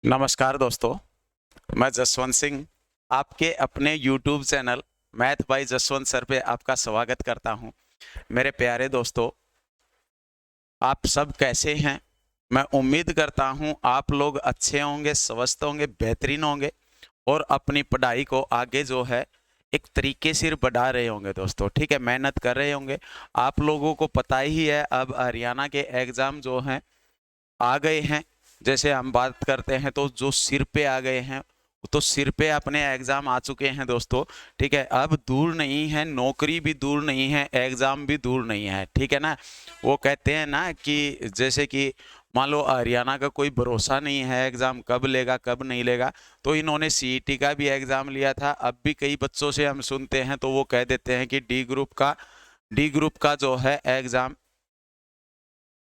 नमस्कार दोस्तों, मैं जसवंत सिंह आपके अपने YouTube channel math bye Jaswant sir पे आपका स्वागत करता हूं। मेरे प्यारे दोस्तों, आप सब कैसे हैं? मैं उम्मीद करता हूं आप लोग अच्छे होंगे, स्वस्थ होंगे, बेहतरीन होंगे और अपनी पढ़ाई को आगे जो है एक तरीके से बढ़ा रहे होंगे दोस्तों। ठीक है, मेहनत कर रहे होंगे। आप लोगों को पता ही है अब हरियाणा के एग्ज़ाम जो हैं आ गए हैं। जैसे हम बात करते हैं तो जो सिर पे आ गए हैं, तो सिर पे अपने एग्जाम आ चुके हैं दोस्तों। ठीक है, अब दूर नहीं है, नौकरी भी दूर नहीं है, एग्जाम भी दूर नहीं है। ठीक है ना, वो कहते हैं ना कि जैसे कि मान लो हरियाणा का कोई भरोसा नहीं है, एग्जाम कब लेगा कब नहीं लेगा। तो इन्होंने सीईटी का भी एग्जाम लिया था। अब भी कई बच्चों से हम सुनते हैं तो वो कह देते हैं कि डी ग्रुप का जो है एग्जाम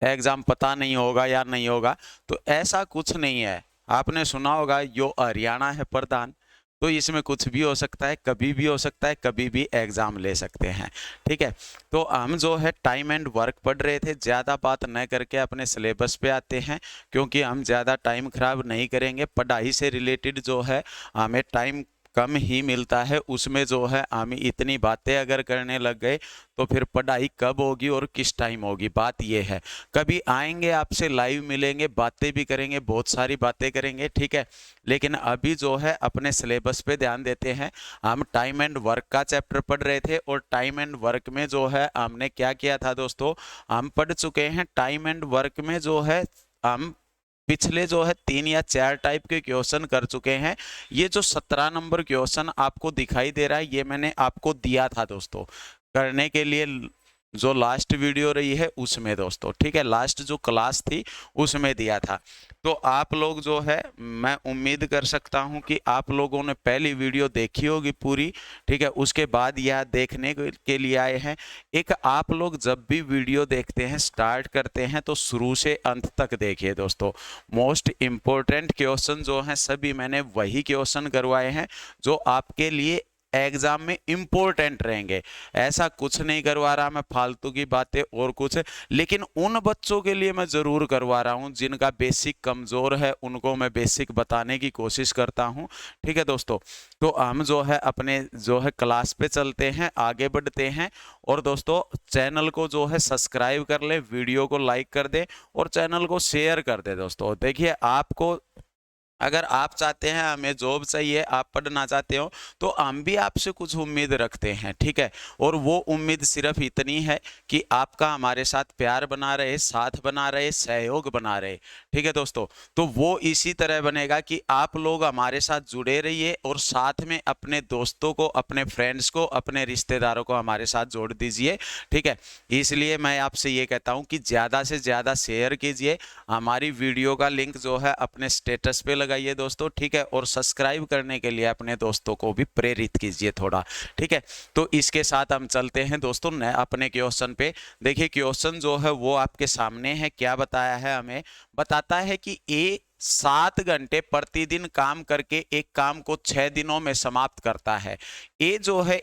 एग्जाम पता नहीं होगा या नहीं होगा। तो ऐसा कुछ नहीं है। आपने सुना होगा यो हरियाणा है प्रधान, तो इसमें कुछ भी हो सकता है, कभी भी हो सकता है, कभी भी एग्जाम ले सकते हैं। ठीक है, तो हम जो है टाइम एंड वर्क पढ़ रहे थे, ज़्यादा बात न करके अपने सिलेबस पे आते हैं, क्योंकि हम ज़्यादा टाइम खराब नहीं करेंगे। पढ़ाई से रिलेटेड जो है हमें टाइम कम ही मिलता है, उसमें जो है हम इतनी बातें अगर करने लग गए तो फिर पढ़ाई कब होगी और किस टाइम होगी, बात ये है। कभी आएंगे, आपसे लाइव मिलेंगे, बातें भी करेंगे, बहुत सारी बातें करेंगे। ठीक है, लेकिन अभी जो है अपने सिलेबस पे ध्यान देते हैं। हम टाइम एंड वर्क का चैप्टर पढ़ रहे थे और टाइम एंड वर्क में जो है हमने क्या किया था दोस्तों, हम पढ़ चुके हैं टाइम एंड वर्क में जो है हम पिछले जो है 3 या 4 टाइप के क्वेश्चन कर चुके हैं। ये जो 17 नंबर क्वेश्चन आपको दिखाई दे रहा है, ये मैंने आपको दिया था दोस्तों करने के लिए, जो लास्ट वीडियो रही है उसमें दोस्तों। ठीक है, लास्ट जो क्लास थी उसमें दिया था। तो आप लोग जो है, मैं उम्मीद कर सकता हूं कि आप लोगों ने पहली वीडियो देखी होगी पूरी। ठीक है, उसके बाद यह देखने के लिए आए हैं। एक आप लोग जब भी वीडियो देखते हैं, स्टार्ट करते हैं, तो शुरू से अंत तक देखिए दोस्तों। मोस्ट इम्पोर्टेंट क्वेश्चन जो हैं सभी मैंने वही क्वेश्चन करवाए हैं जो आपके लिए एग्जाम में इंपॉर्टेंट रहेंगे। ऐसा कुछ नहीं करवा रहा मैं फालतू की बातें और कुछ, लेकिन उन बच्चों के लिए मैं जरूर करवा रहा हूं जिनका बेसिक कमजोर है, उनको मैं बेसिक बताने की कोशिश करता हूं। ठीक है दोस्तों, तो हम जो है अपने जो है क्लास पे चलते हैं, आगे बढ़ते हैं। और दोस्तों चैनल को जो है सब्सक्राइब कर ले, वीडियो को लाइक कर दे और चैनल को शेयर कर दे दोस्तों। देखिए, आपको अगर आप चाहते हैं हमें जॉब चाहिए, आप पढ़ना चाहते हो, तो हम भी आपसे कुछ उम्मीद रखते हैं। ठीक है, और वो उम्मीद सिर्फ इतनी है कि आपका हमारे साथ प्यार बना रहे, साथ बना रहे, सहयोग बना रहे। ठीक है दोस्तों, तो वो इसी तरह बनेगा कि आप लोग हमारे साथ जुड़े रहिए और साथ में अपने दोस्तों को, अपने फ्रेंड्स को, अपने रिश्तेदारों को हमारे साथ जोड़ दीजिए। ठीक है, इसलिए मैं आपसे ये कहता हूँ कि ज़्यादा से ज़्यादा शेयर कीजिए। हमारी वीडियो का लिंक जो है अपने स्टेटस पे लगाइए दोस्तों। ठीक है, और सब्सक्राइब करने के लिए अपने दोस्तों को भी प्रेरित कीजिए थोड़ा। ठीक है, तो इसके साथ हम चलते हैं दोस्तों अपने क्वेश्चन पे। देखिए, क्वेश्चन जो है वो आपके सामने है। क्या बताया है हमें? बताता है कि ए 7 घंटे प्रतिदिन काम करके एक काम को 6 दिनों में समाप्त करता है। ए जो है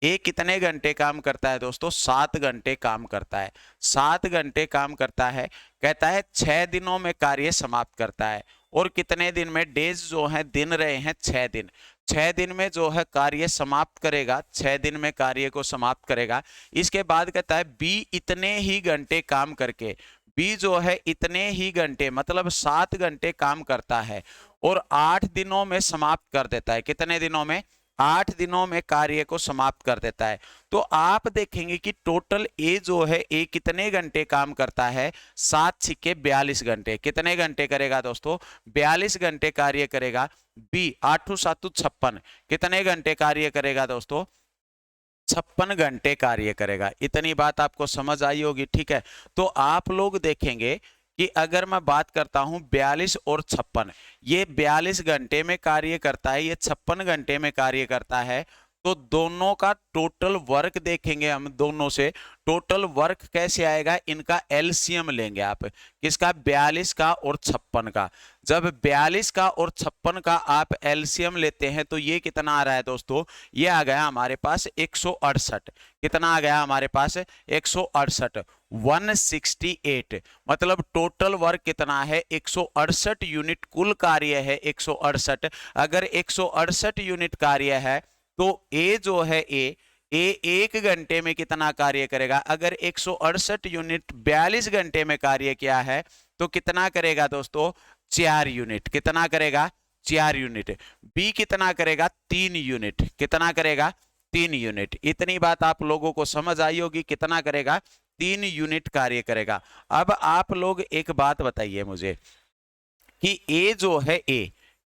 ए कितने घंटे काम करता है दोस्तों? 7 घंटे काम करता है। 7 घंटे काम करता है, कहता है 6 दिनों में कार्य समाप्त करता है। और कितने दिन में? डेज जो है दिन रहे हैं 6 दिन। 6 दिन में जो है कार्य समाप्त करेगा, 6 दिन में कार्य को समाप्त करेगा। इसके बाद कहता है बी इतने ही घंटे काम करके, बी जो है इतने ही घंटे मतलब 7 घंटे काम करता है और 8 दिनों में समाप्त कर देता है। कितने दिनों में? 8 दिनों में कार्य को समाप्त कर देता है। तो आप देखेंगे कि टोटल ए जो है ए कितने घंटे काम करता है? 7 छिके 42 घंटे। कितने घंटे करेगा दोस्तों? 42 घंटे कार्य करेगा। बी 8 7 56, कितने घंटे कार्य करेगा दोस्तों? 56 घंटे कार्य करेगा। इतनी बात आपको समझ आई होगी। ठीक है, तो आप लोग देखेंगे कि अगर मैं बात करता हूं 42 और 56, ये 42 घंटे में कार्य करता है, ये 56 घंटे में कार्य करता है। तो दोनों का टोटल वर्क देखेंगे हम, दोनों से टोटल वर्क कैसे आएगा, इनका एलसीएम लेंगे आप। किसका? 42 का और 56 का। जब 42 का और 56 का आप एलसीएम लेते हैं तो ये कितना आ रहा है दोस्तों? ये आ गया हमारे पास 168। कितना आ गया हमारे पास? 168। 168, मतलब टोटल वर्क कितना है 168 यूनिट, कुल कार्य है 168। अगर 168 यूनिट कार्य है तो ए जो है ए 1 घंटे में कितना कार्य करेगा? अगर 168 यूनिट 42 घंटे में कार्य किया है तो कितना करेगा दोस्तों? 4 यूनिट। कितना करेगा? 4 यूनिट। बी कितना करेगा? 3 यूनिट। कितना करेगा? 3 यूनिट। इतनी बात आप लोगों को समझ आई होगी, कितना करेगा? 3 यूनिट कार्य करेगा। अब आप लोग एक बात बताइए मुझे कि ए जो है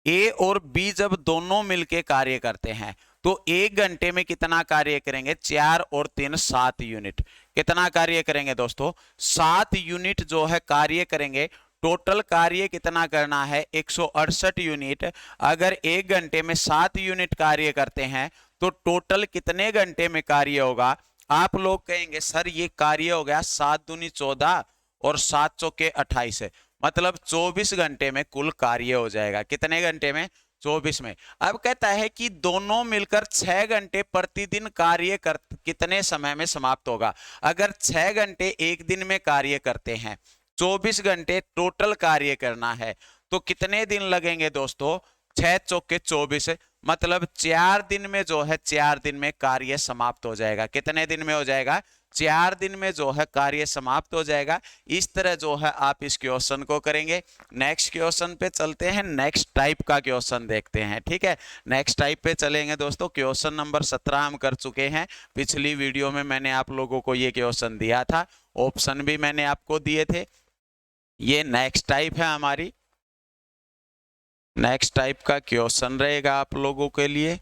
ए और बी जब दोनों मिलके कार्य करते हैं तो 1 घंटे में कितना कार्य करेंगे? 4 और 3 7 यूनिट। कितना कार्य करेंगे दोस्तों? 7 यूनिट जो है कार्य करेंगे। टोटल कार्य कितना करना है? 168 यूनिट। अगर 1 घंटे में 7 यूनिट कार्य करते हैं तो टोटल कितने घंटे में कार्य होगा? आप लोग कहेंगे सर ये कार्य हो गया 7 दूनी 14 और 7 चौके 28, मतलब 24 घंटे में कुल कार्य हो जाएगा। कितने घंटे में? 24 में। अब कहता है कि दोनों मिलकर 6 घंटे प्रतिदिन कार्य कर कितने समय में समाप्त होगा? अगर 6 घंटे एक दिन में कार्य करते हैं, 24 घंटे टोटल कार्य करना है तो कितने दिन लगेंगे दोस्तों? 6 चौके 24, मतलब 4 दिन में जो है 4 दिन में कार्य समाप्त हो जाएगा। कितने दिन में हो जाएगा? 4 दिन में जो है कार्य समाप्त हो जाएगा। इस तरह जो है आप इस क्वेश्चन को करेंगे। नेक्स्ट क्वेश्चन पे चलते हैं, नेक्स्ट टाइप का क्वेश्चन देखते हैं। ठीक है, नेक्स्ट टाइप पे चलेंगे दोस्तों। क्वेश्चन नंबर 17 हम कर चुके हैं। पिछली वीडियो में मैंने आप लोगों को ये क्वेश्चन दिया था, ऑप्शन भी मैंने आपको दिए थे। ये नेक्स्ट टाइप है हमारी, नेक्स्ट टाइप का क्वेश्चन रहेगा आप लोगों के लिए।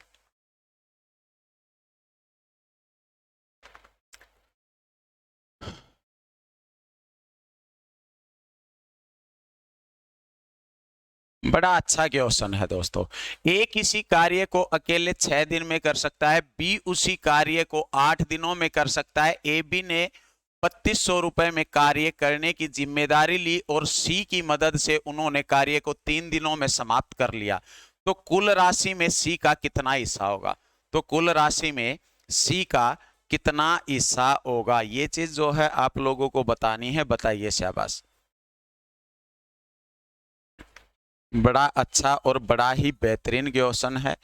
बड़ा अच्छा क्वेश्चन है दोस्तों। ए किसी कार्य को अकेले 6 दिन में कर सकता है, बी उसी कार्य को 8 दिनों में कर सकता है। ए बी ने 3200 रुपए में कार्य करने की जिम्मेदारी ली और सी की मदद से उन्होंने कार्य को 3 दिनों में समाप्त कर लिया, तो कुल राशि में सी का कितना हिस्सा होगा? तो कुल राशि में सी का कितना हिस्सा होगा, ये चीज जो है आप लोगों को बतानी है। बताइए शाबाश। बड़ा अच्छा और बड़ा ही बेहतरीन क्वेश्चन है।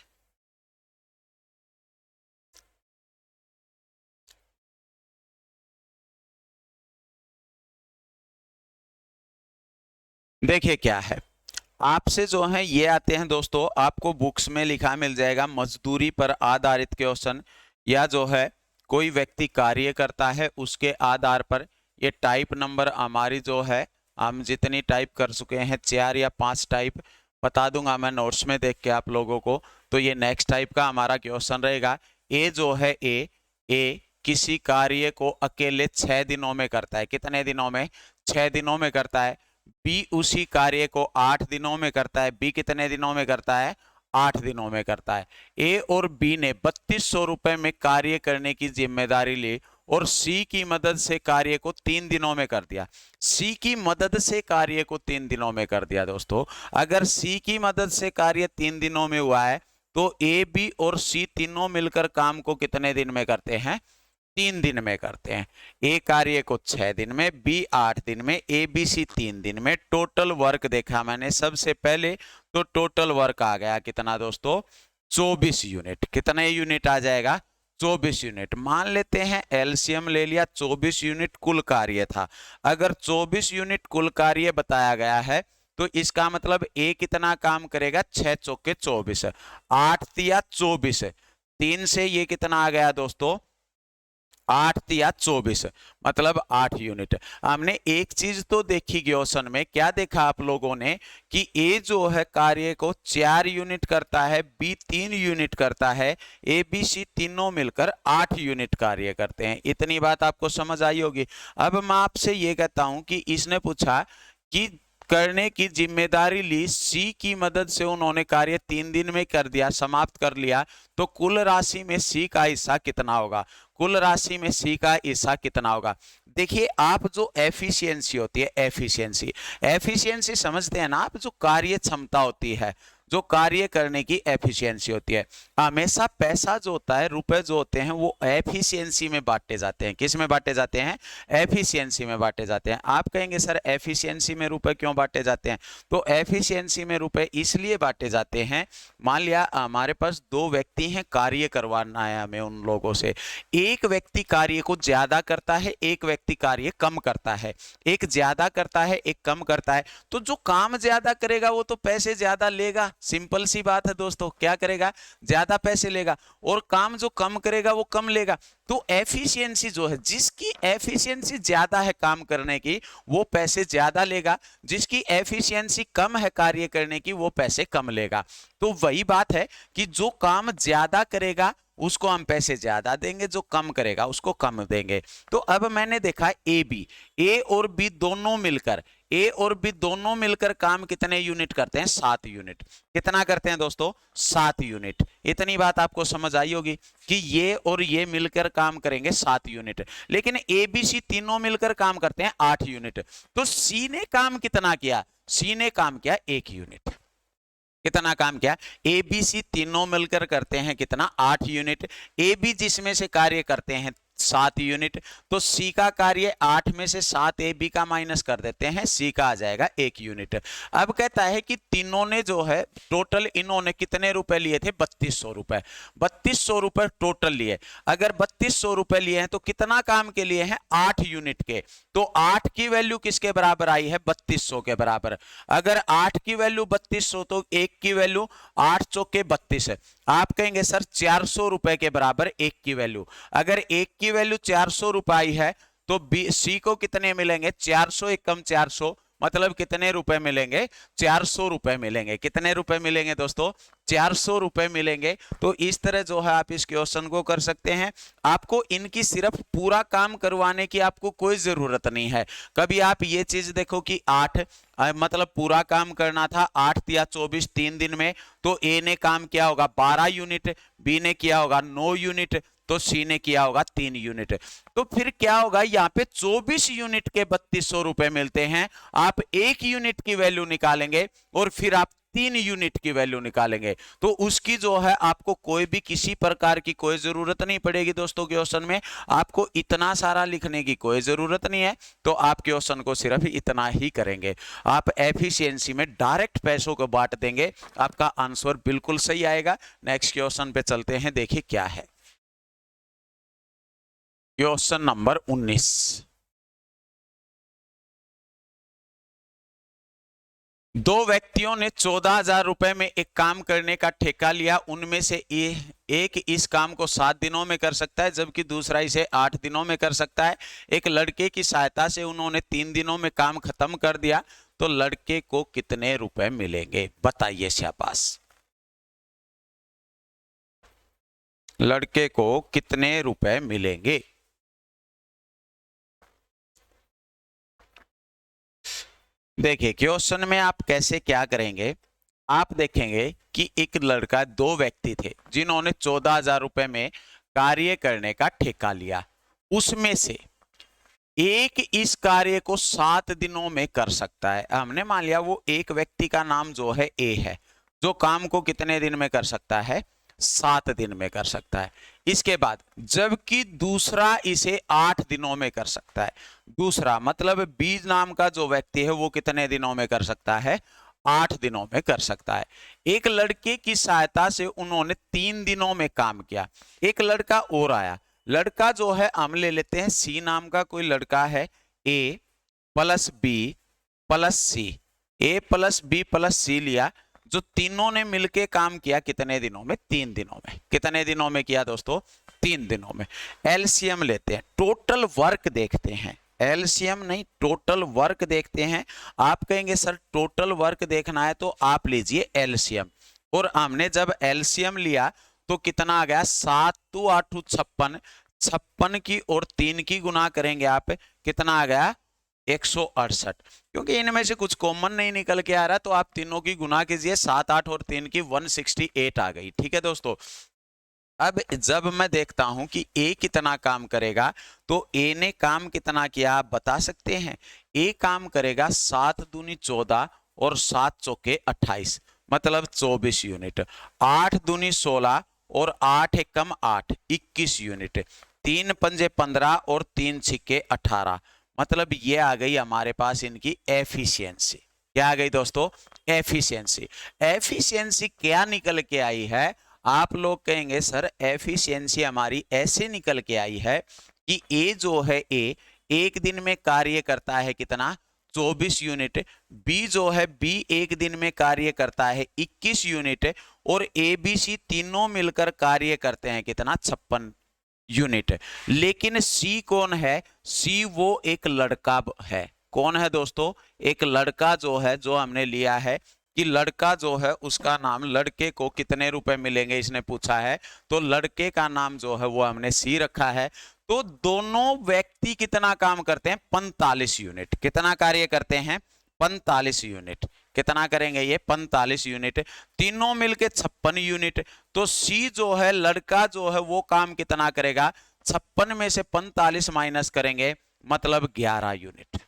देखिए क्या है, आपसे जो है ये आते हैं दोस्तों, आपको बुक्स में लिखा मिल जाएगा मजदूरी पर आधारित क्वेश्चन, या जो है कोई व्यक्ति कार्य करता है उसके आधार पर। ये टाइप नंबर हमारी जो है, हम जितनी टाइप कर चुके हैं 4 या 5 टाइप बता दूंगा मैं नोट्स में देख के आप लोगों को। तो ये नेक्स्ट टाइप का हमारा क्वेश्चन रहेगा। ए जो है ए किसी कार्य को अकेले 6 दिनों में करता है। कितने दिनों में? 6 दिनों में करता है। बी उसी कार्य को 8 दिनों में करता है। बी कितने दिनों में करता है? 8 दिनों में करता है। ए और बी ने 3200 रुपए में कार्य करने की जिम्मेदारी ली और सी की मदद से कार्य को 3 दिनों में कर दिया। सी की मदद से कार्य को 3 दिनों में कर दिया दोस्तों। अगर सी की मदद से कार्य 3 दिनों में हुआ है तो ए बी और सी तीनों मिलकर काम को कितने दिन में करते हैं? 3 दिन में करते हैं। ए कार्य को 6 दिन में, बी 8 दिन में, ए बी सी 3 दिन में। टोटल वर्क देखा मैंने सबसे पहले, तो टोटल वर्क आ गया कितना दोस्तों? 24 यूनिट। कितने यूनिट आ जाएगा? 24 यूनिट। मान लेते हैं एलसीएम ले लिया, 24 यूनिट कुल कार्य था। अगर 24 यूनिट कुल कार्य बताया गया है तो इसका मतलब ए कितना काम करेगा? 6 चौके 24, 8 तिया 24, 3 से ये कितना आ गया दोस्तों? 8 तिया 24, मतलब 8 यूनिट। हमने एक चीज तो देखी क्वेश्चन में, क्या देखा आप लोगों ने कि ए जो है कार्य को 4 यूनिट करता है, बी 3 यूनिट करता है, ए बी सी तीनों मिलकर 8 यूनिट कार्य करते हैं। इतनी बात आपको समझ आई होगी। अब मैं आपसे ये कहता हूं कि इसने पूछा कि करने की जिम्मेदारी ली, सी की मदद से उन्होंने कार्य 3 दिन में कर दिया, समाप्त कर लिया, तो कुल राशि में सी का हिस्सा कितना होगा? कुल राशि में सी का हिस्सा कितना होगा? देखिए, आप जो एफिशिएंसी होती है, एफिशिएंसी समझते हैं ना आप, जो कार्य क्षमता होती है, जो कार्य करने की एफिशिएंसी होती है। हमेशा पैसा जो होता है, रुपए जो होते हैं, वो एफिशिएंसी में बांटे जाते हैं। किस में बांटे जाते हैं? एफिशिएंसी में बांटे जाते हैं। आप कहेंगे सर एफिशिएंसी में रुपए क्यों बांटे जाते हैं? तो एफिशिएंसी में रुपए इसलिए बांटे जाते हैं, मान लिया हमारे पास दो व्यक्ति हैं, कार्य करवाना है हमें उन लोगों से। एक व्यक्ति कार्य को ज्यादा करता है, एक व्यक्ति कार्य कम करता है। एक ज्यादा करता है, एक कम करता है। तो जो काम ज्यादा करेगा वो तो पैसे ज्यादा लेगा, सिंपल सी बात है दोस्तों। क्या करेगा? ज्यादा पैसे लेगा। और काम जो कम करेगा वो कम लेगा। तो एफिशिएंसी जो है, जिसकी एफिशिएंसी ज्यादा है काम करने की, वो पैसे ज्यादा लेगा। जिसकी एफिशिएंसी कम है कार्य करने की, वो पैसे कम लेगा। तो वही बात है कि जो काम ज्यादा करेगा उसको हम पैसे ज्यादा देंगे, जो कम करेगा उसको कम देंगे। तो अब मैंने देखा ए बी, ए और बी दोनों मिलकर, ए और बी दोनों मिलकर काम कितने यूनिट करते हैं? 7 यूनिट। कितना करते हैं दोस्तों? 7 यूनिट। इतनी बात आपको समझ आई होगी कि ये और ये मिलकर काम करेंगे 7 यूनिट। लेकिन ए बी सी तीनों मिलकर काम करते हैं 8 यूनिट। तो सी ने काम कितना किया? सी ने काम किया 1 यूनिट। कितना काम किया? ए बी सी तीनों मिलकर करते हैं कितना? 8 यूनिट। ए बी जिसमें से कार्य करते हैं 7 यूनिट, तो सी का कार्य 8 में से 7 ए बी का माइनस कर देते हैं, सी का आ जाएगा 1 यूनिट। अब कहता है कि तीनों ने जो है टोटल इन्होंने कितने रुपए लिए थे? 3200 रुपए। 3200 रुपए टोटल लिए। अगर 3200 रुपए लिए हैं तो कितना काम के लिए हैं? 8 यूनिट के। तो 8 की वैल्यू किसके बराबर आई है? 3200 के बराबर। अगर 8 की वैल्यू 3200 तो 1 की वैल्यू 8 चौके 32 है। आप कहेंगे सर 400 रुपए के बराबर 1 की वैल्यू। अगर 1 की वैल्यू 400 रुपए है तो बी सी को कितने मिलेंगे? 400 एकम 400, मतलब कितने रुपए मिलेंगे? 400 रुपए मिलेंगे। कितने रुपए मिलेंगे दोस्तों? 400 रुपए मिलेंगे। तो इस तरह जो है आप इस क्वेश्चन को कर सकते हैं। आपको इनकी सिर्फ पूरा काम करवाने की आपको कोई जरूरत नहीं है। कभी आप ये चीज देखो कि 8 मतलब पूरा काम करना था 8 या 24 3 दिन में, तो ए ने काम किया होगा 12 यूनिट, बी ने किया होगा 9 यूनिट, तो सी ने किया होगा 3 यूनिट। तो फिर क्या होगा? यहाँ पे 24 यूनिट के 3200 रुपए मिलते हैं। आप 1 यूनिट की वैल्यू निकालेंगे और फिर आप 3 यूनिट की वैल्यू निकालेंगे, तो उसकी जो है आपको कोई भी किसी प्रकार की कोई जरूरत नहीं पड़ेगी दोस्तों। क्वेश्चन में आपको इतना सारा लिखने की कोई जरूरत नहीं है। तो आप क्वेश्चन को सिर्फ इतना ही करेंगे। आप एफिशिएंसी में डायरेक्ट पैसों को बांट देंगे, आपका आंसर बिल्कुल सही आएगा। नेक्स्ट क्वेश्चन पे चलते हैं, देखिए क्या है। Question number 19। दो व्यक्तियों ने 14,000 रुपए में एक काम करने का ठेका लिया। उनमें से एक इस काम को 7 दिनों में कर सकता है, जबकि दूसरा इसे 8 दिनों में कर सकता है। एक लड़के की सहायता से उन्होंने 3 दिनों में काम खत्म कर दिया, तो लड़के को कितने रुपए मिलेंगे? बताइए शाबाश। लड़के को कितने रुपए मिलेंगे? देखिए क्वेश्चन में आप कैसे क्या करेंगे, आप देखेंगे कि एक लड़का, दो व्यक्ति थे जिन्होंने 14,000 रुपए में कार्य करने का ठेका लिया। उसमें से एक इस कार्य को 7 दिनों में कर सकता है। हमने मान लिया वो एक व्यक्ति का नाम जो है ए है, जो काम को कितने दिन में कर सकता है? 7 दिन में कर सकता है। इसके बाद जबकि दूसरा इसे 8 दिनों में कर सकता है। दूसरा मतलब बी नाम का जो व्यक्ति है वो कितने दिनों में कर सकता है? 8 दिनों में कर सकता है। एक लड़के की सहायता से उन्होंने 3 दिनों में काम किया। एक लड़का और आया। लड़का जो है हम ले लेते हैं सी नाम का कोई लड़का है, ए प्लस बी प्लस सी, ए प्लस बी प्लस सी लिया, जो तीनों ने मिलके काम किया कितने दिनों में? 3 दिनों में। कितने दिनों में किया दोस्तों? 3 दिनों में। एलसीएम लेते हैं, टोटल वर्क देखते हैं। एलसीएम नहीं, टोटल वर्क देखते हैं। आप कहेंगे सर टोटल वर्क देखना है, तो आप लीजिए एलसीएम। और हमने जब एलसीएम लिया तो कितना आ गया? 7 2 8 56, 56 की और 3 की गुना करेंगे आप, कितना आ गया? 168। क्योंकि इनमें से कुछ कॉमन नहीं निकल के आ रहा, तो आप तीनों की गुना कीजिए, 7 8 और 3 की 168 आ गई। ठीक है दोस्तों। अब जब मैं देखता हूं कि ए कितना काम करेगा, तो ए ने काम कितना किया आप बता सकते हैं? ए काम करेगा 7 दूनी 14 और 7 चौके 28, मतलब 24 यूनिट। 8 दूनी 16 और 8 एकम 8, 21 यूनिट। 3 पंजे 15 और 3 छिक्के 18। मतलब ये आ गई हमारे पास इनकी एफिशिएंसी। क्या आ गई दोस्तों? एफिशिएंसी। एफिशिएंसी क्या निकल के आई है? आप लोग कहेंगे सर एफिशिएंसी हमारी ऐसे निकल के आई है कि ए जो है ए एक दिन में कार्य करता है कितना? 24 यूनिट। बी जो है बी एक दिन में कार्य करता है 21 यूनिट। और ए बी सी तीनों मिलकर कार्य करते हैं कितना? 56 यूनिट। लेकिन सी कौन है? सी वो एक लड़का है। कौन है दोस्तों? एक लड़का जो है, जो हमने लिया है कि लड़का जो है उसका नाम, लड़के को कितने रुपए मिलेंगे इसने पूछा है, तो लड़के का नाम जो है वो हमने सी रखा है। तो दोनों व्यक्ति कितना काम करते हैं? 45 यूनिट। कितना कार्य करते हैं? 45 यूनिट। कितना करेंगे ये? 45 यूनिट। तीनों मिलके 56 यूनिट। तो सी जो है लड़का जो है वो काम कितना करेगा? 56 में से 45 माइनस करेंगे, मतलब 11 यूनिट।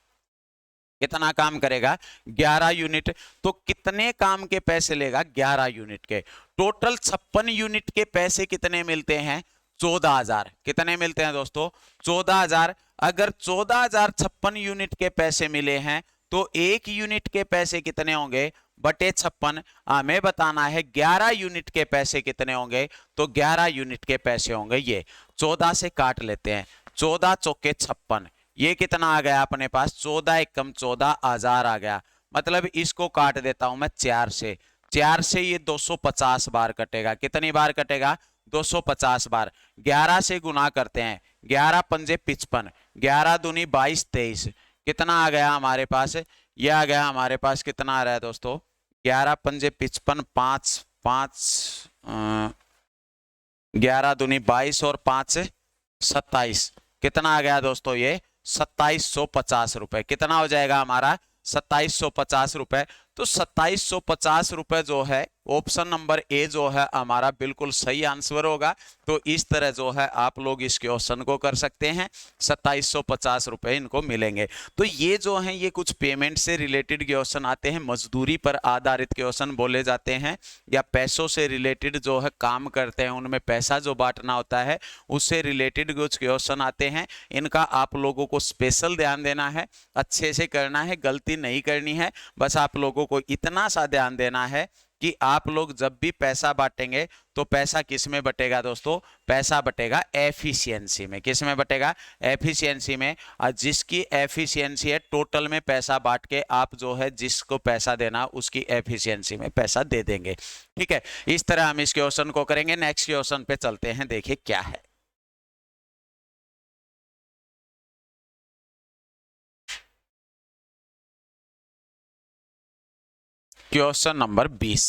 कितना काम करेगा? 11 यूनिट। तो कितने काम के पैसे लेगा? 11 यूनिट के। टोटल 56 यूनिट के पैसे कितने मिलते हैं? 14,000। कितने मिलते हैं दोस्तों? 14,000। अगर 14,056 यूनिट के पैसे मिले हैं तो एक यूनिट के पैसे कितने होंगे? बटे 56। हमें बताना है 11 यूनिट के पैसे कितने होंगे, तो 11 यूनिट के पैसे होंगे ये। 14 से काट लेते हैं, 14 चौके 56। ये कितना आ गया अपने पास? 14 एकम 14,000 आ गया। मतलब इसको काट देता हूं मैं 4 से। 4 से ये 250 बार कटेगा। कितनी बार कटेगा? 250 बार। 11 से गुना करते हैं, 11 पंजे 55, 11 दूनी 22, 23। कितना आ गया हमारे पास? ये आ गया हमारे पास, कितना आ रहा है दोस्तों? 11 पंजे 55, 5 5 11 दूनी 22 और 5 27। कितना आ गया दोस्तों? ये 2750 रुपए। कितना हो जाएगा हमारा? 2750 रुपए। तो 2750 रुपए जो है, ऑप्शन नंबर ए जो है हमारा बिल्कुल सही आंसर होगा। तो इस तरह जो है आप लोग इस क्वेश्चन को कर सकते हैं। 2750 रुपए इनको मिलेंगे। तो ये जो है ये कुछ पेमेंट से रिलेटेड क्वेश्चन आते हैं, मजदूरी पर आधारित क्वेश्चन बोले जाते हैं, या पैसों से रिलेटेड जो है काम करते हैं उनमें पैसा जो बांटना होता है उससे रिलेटेड कुछ क्वेश्चन आते हैं। इनका आप लोगों को स्पेशल ध्यान देना है, अच्छे से करना है, गलती नहीं करनी है। बस आप लोगों को इतना सा ध्यान देना है कि आप लोग जब भी पैसा बांटेंगे तो पैसा किस में बटेगा दोस्तों? पैसा बटेगा एफिशिएंसी में। किस में बटेगा? एफिशिएंसी में। और जिसकी एफिशिएंसी है, टोटल में पैसा बांट के आप जो है जिसको पैसा देना उसकी एफिशिएंसी में पैसा दे देंगे। ठीक है, इस तरह हम इस क्वेश्चन को करेंगे। नेक्स्ट क्वेश्चन पे चलते हैं, देखिए क्या है। Question number 20।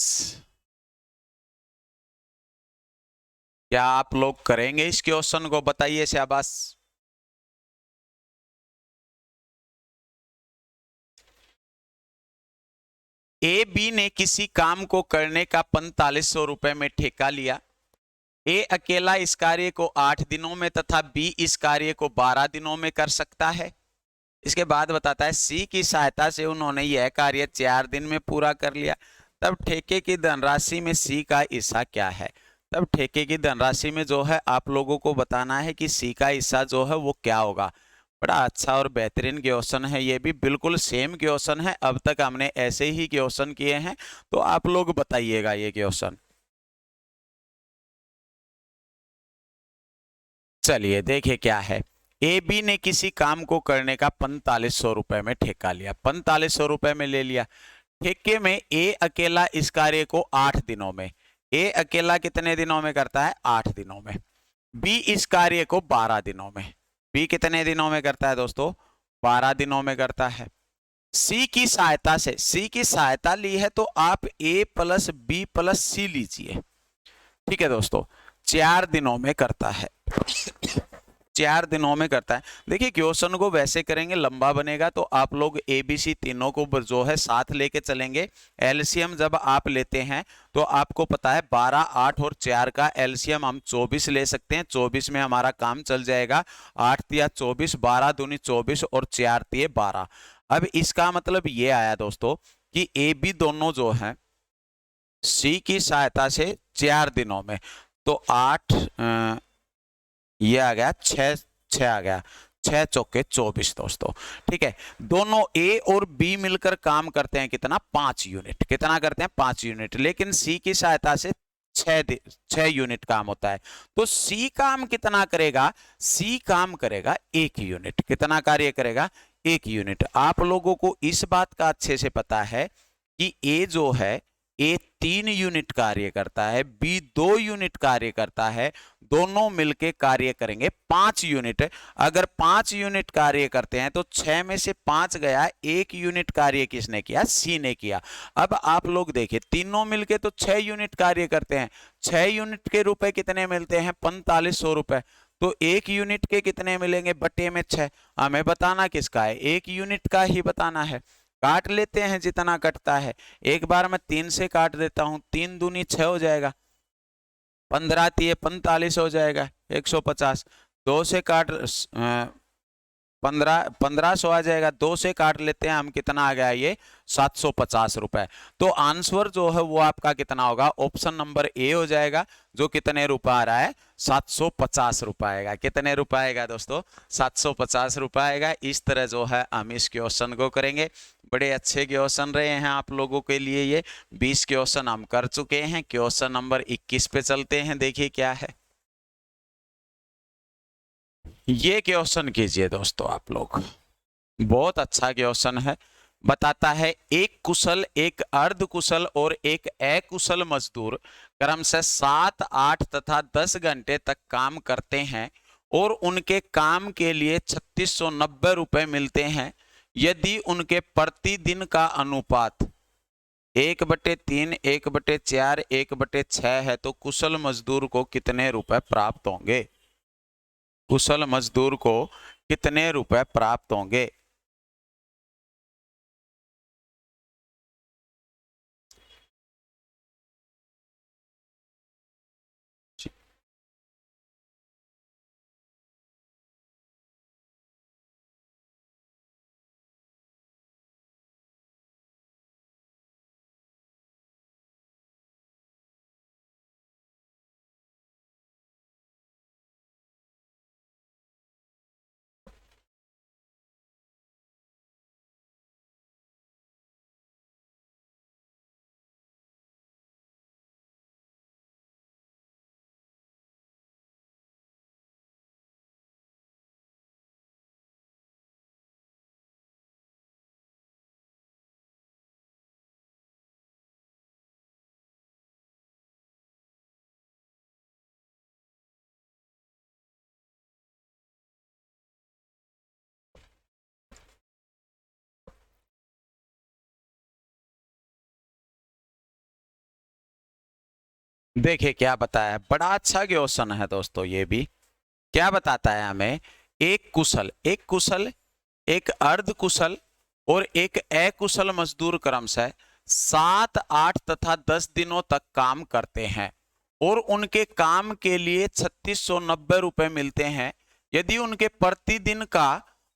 क्या आप लोग करेंगे इस क्वेश्चन को? बताइए शाबाश। ए बी ने किसी काम को करने का 4500 रुपए में ठेका लिया। ए अकेला इस कार्य को 8 दिनों में तथा बी इस कार्य को 12 दिनों में कर सकता है। इसके बाद बताता है सी की सहायता से उन्होंने यह कार्य 4 दिन में पूरा कर लिया। तब ठेके की धनराशि में सी का हिस्सा क्या है? तब ठेके की धनराशि में जो है आप लोगों को बताना है कि सी का हिस्सा जो है वो क्या होगा। बड़ा अच्छा और बेहतरीन क्वेश्चन है, ये भी बिल्कुल सेम क्वेश्चन है। अब तक हमने ऐसे ही क्वेश्चन किए हैं, तो आप लोग बताइएगा ये क्वेश्चन। चलिए देखिए क्या है। ए बी ने किसी काम को करने का 4500 रुपए में ठेका लिया। 4500 रुपए में ले लिया। ठेके में ए अकेला इस कार्य को 8 दिनों में, ए अकेला कितने दिनों में करता है? 8 दिनों में। बी इस कार्य को 12 दिनों में, बी कितने दिनों में करता है दोस्तों? 12 दिनों में करता है। सी की सहायता से, सी की सहायता ली है तो आप ए प्लस बी प्लस सी लीजिए। ठीक है दोस्तों, 4 दिनों में करता है। 4 दिनों में करता है। देखिए क्वेश्चन को वैसे करेंगे लंबा बनेगा, तो आप लोग ए बी सी तीनों को जो है साथ लेके चलेंगे। एलसीएम जब आप लेते हैं तो आपको पता है 12, 8 और 4 का एलसीएम हम 24 ले सकते हैं। 24 में हमारा काम चल जाएगा। 8 तिया 24, 12 दूनी 24 और 4 तिये 12। अब इसका मतलब ये आया दोस्तों कि ए बी दोनों जो है सी की सहायता से 4 दिनों में, तो 8 ये आ गया, 6 आ गया, 6 चौके 24 दोस्तों। ठीक है, दोनों ए और बी मिलकर काम करते हैं कितना, 5 यूनिट। कितना करते हैं, 5 यूनिट। लेकिन सी की सहायता से 6 यूनिट काम होता है। तो सी काम कितना करेगा, सी काम करेगा 1 यूनिट। कितना कार्य करेगा, 1 यूनिट। आप लोगों को इस बात का अच्छे से पता है कि ए जो है, ए 3 यूनिट कार्य करता है, बी 2 यूनिट कार्य करता है, दोनों मिलके कार्य करेंगे 5 यूनिट। अगर 5 यूनिट कार्य करते हैं तो 6 में से 5 गया, 1 यूनिट कार्य किसने किया, सी ने किया। अब आप लोग देखिए, तीनों मिलके तो 6 यूनिट कार्य करते हैं। 6 यूनिट के रुपए कितने मिलते हैं, 4500 रुपए। तो 1 यूनिट के कितने मिलेंगे, बटे में 6। हमें बताना किसका है, 1 यूनिट का ही बताना है। काट लेते हैं जितना कटता है। एक बार मैं 3 से काट देता हूं, 3 दूनी 6 हो जाएगा, 15 तिये 45 हो जाएगा, 150। 2 से काट 1500 आ जाएगा। 2 से काट लेते हैं हम, कितना आ गया ये, 750 रुपए। तो आंसर जो है वो आपका कितना होगा, ऑप्शन नंबर ए हो जाएगा, जो कितने रुपए आ रहा है, 750 रुपए आएगा। कितने रुपए आएगा दोस्तों, 750 रुपए आएगा। इस तरह जो है हम इस क्वेश्चन को करेंगे। बड़े अच्छे क्वेश्चन रहे हैं आप लोगों के लिए ये। 20 क्वेश्चन हम कर चुके हैं। क्वेश्चन नंबर 21 पे चलते हैं, देखिए क्या है। ये क्वेश्चन कीजिए दोस्तों आप लोग, बहुत अच्छा क्वेश्चन है। बताता है, एक कुशल, एक अर्ध कुशल और एक अकुशल मजदूर क्रमशः 7, 8 तथा 10 घंटे तक काम करते हैं और उनके काम के लिए 3690 रुपए मिलते हैं। यदि उनके प्रतिदिन का अनुपात 1/3, 1/4, 1/6 है तो कुशल मजदूर को कितने रुपए प्राप्त होंगे। कुशल मजदूर को कितने रुपए प्राप्त होंगे। देखिए क्या बताया है, बड़ा अच्छा क्वेश्चन है दोस्तों ये भी। क्या बताता है हमें, एक कुशल, एक कुशल, एक अर्ध कुशल और एक अकुशल मजदूर क्रमशः 7, 8 तथा 10 दिनों तक काम करते हैं और उनके काम के लिए 3690 रुपए मिलते हैं। यदि उनके प्रतिदिन का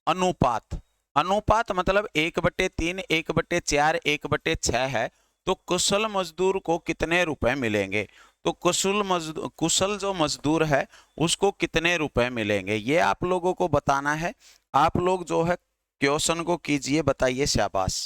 अनुपात, अनुपात मतलब 1/3, 1/4, 1/6 है, तो कुशल मजदूर को कितने रुपए मिलेंगे। तो कुशल जो मजदूर है उसको कितने रुपए मिलेंगे, ये आप लोगों को बताना है। आप लोग जो है क्वेश्चन को कीजिए, बताइए, शाबाश।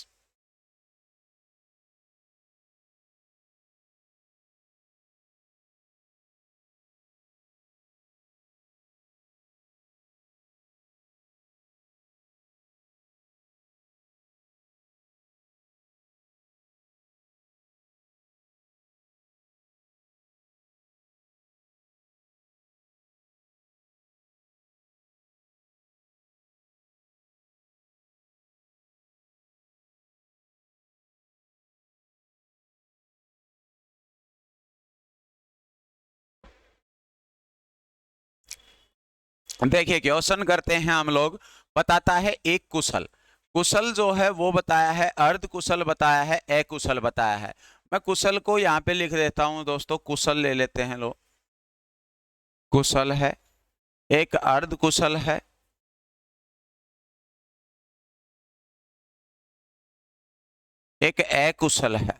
देखिए क्वेश्चन करते हैं हम लोग। बताता है एक कुशल, कुशल जो है वो बताया है, अर्ध कुशल बताया है, अकुशल बताया है। मैं कुशल को यहाँ पे लिख देता हूं दोस्तों, कुशल ले लेते हैं लोग। कुशल है, एक अर्ध कुशल है, एक अकुशल है।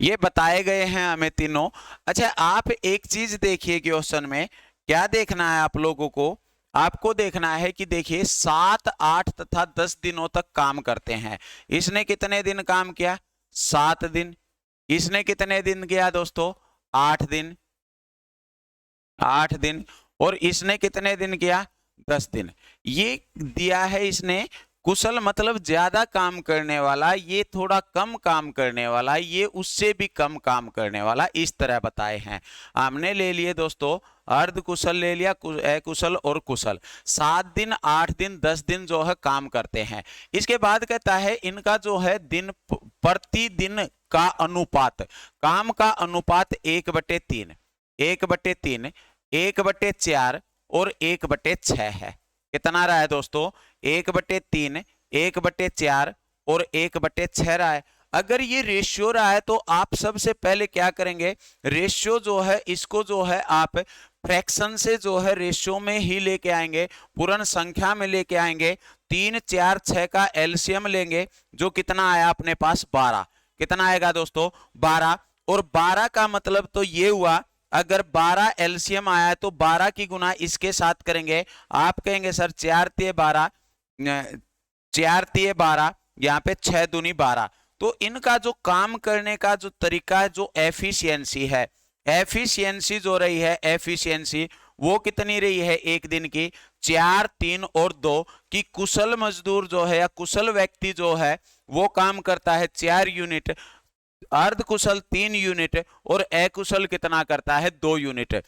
ये बताए गए हैं हमें तीनों। अच्छा, आप एक चीज देखिए क्वेश्चन में, क्या देखना है आप लोगों को, आपको देखना है कि देखिए 7, 8 तथा 10 दिनों तक काम करते हैं। इसने कितने दिन काम किया? 7 दिन। इसने कितने दिन किया दोस्तों? 8 दिन। 8 दिन। और इसने कितने दिन किया? 10 दिन। ये दिया है इसने कुशल मतलब ज्यादा काम करने वाला, ये थोड़ा कम काम करने वाला, ये उससे भी कम काम करने वाला, इस तरह बताए हैं। हमने ले लिए दोस्तों अर्ध कुशल, ले लिया अकुशल और कुशल। 7 दिन, 8 दिन, 10 दिन जो है काम करते हैं। इसके बाद कहता है इनका जो है दिन प्रतिदिन का अनुपात, काम का अनुपात 1/3, 1/3, 1/4 और 1/6 है। कितना रहा है दोस्तों? 1/3, 1/4 और 1/6 रहा है। अगर ये रेशियो रहा है तो आप सबसे पहले क्या करेंगे, रेशियो जो है इसको जो है आप फ्रैक्शन से जो है रेशियो में ही लेके आएंगे, पूर्ण संख्या में लेके आएंगे। 3, 4, 6 का एलसीएम लेंगे, जो कितना आया अपने पास? 12। कितना आएगा दोस्तों? 12। और 12 का मतलब तो ये हुआ, अगर 12 एलसीएम आया है तो 12 की गुना इसके साथ करेंगे। आप कहेंगे सर 4 तिये 12, 4 तिये 12, यहाँ पे 6 दूनी 12। तो इनका जो काम करने का जो तरीका है, जो एफिशिएंसी है, एफिशिएंसी जो रही है, एफिशिएंसी वो कितनी रही है एक दिन की? 4, 3 और 2 की कुशल मजदूर जो है या कुशल व्यक्ति जो है वो काम करता है 4 यूनिट, अर्ध कुशल 3 यूनिट और अकुशल कितना करता है? 2 यूनिट।